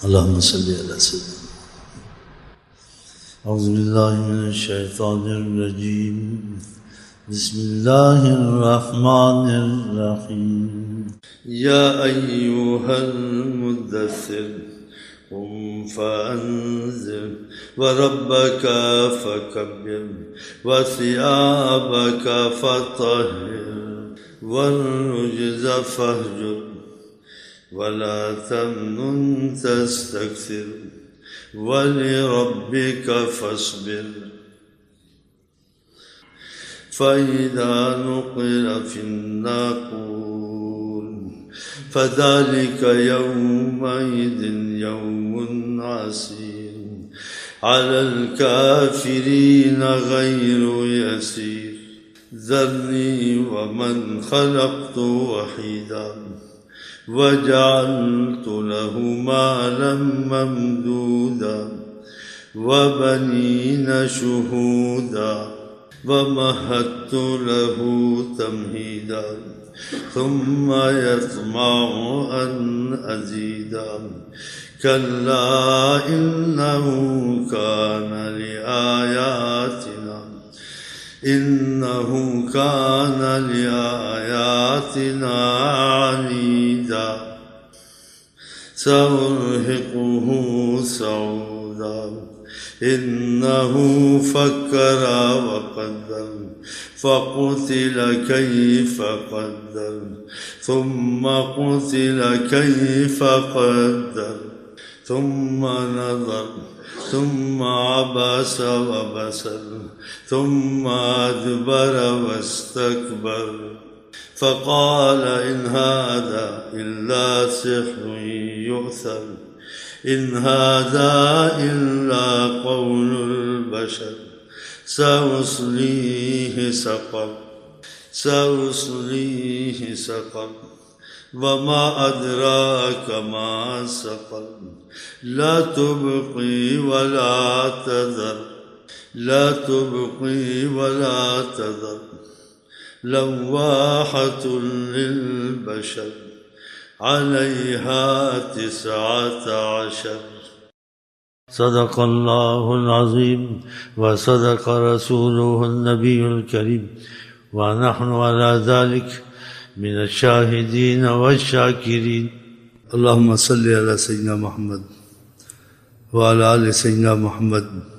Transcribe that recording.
اللهم صل على سيدنا. أعوذ بالله من الشيطان الرجيم. بسم الله الرحمن الرحيم. يا أيها المدثر قم فأنذر وربك فكبر وثيابك فطهر والرجز فاهجر ولا تمنن تستكثر ولربك فاصبر. فإذا نقر في الناقور فذلك يومئذ يوم عسير على الكافرين غير يسير. ذرني ومن خلقت وحيدا وجعلت له مالا ممدودا وبنين شهودا ومهدت له تمهيدا ثم يطمع أن أزيدا. كلا إنه كان لآياتنا عنيدا سأرهقه صعودا. إنه فكر وقدر فقتل كيف قدر ثم قتل كيف قدر ثم نظر ثم عبس وبسر ثم أدبر واستكبر فقال إن هذا إلا سحر يؤثر إن هذا إلا قول البشر. سأصليه سقر وما أدراك ما سقر. لا تبقي ولا تذر لواحة للبشر عليها 19. صدق الله العظيم وصدق رسوله النبي الكريم ونحن على ذلك من الشاهدين والشاكرين. اللهم صل على سيدنا محمد وعلى آل سيدنا محمد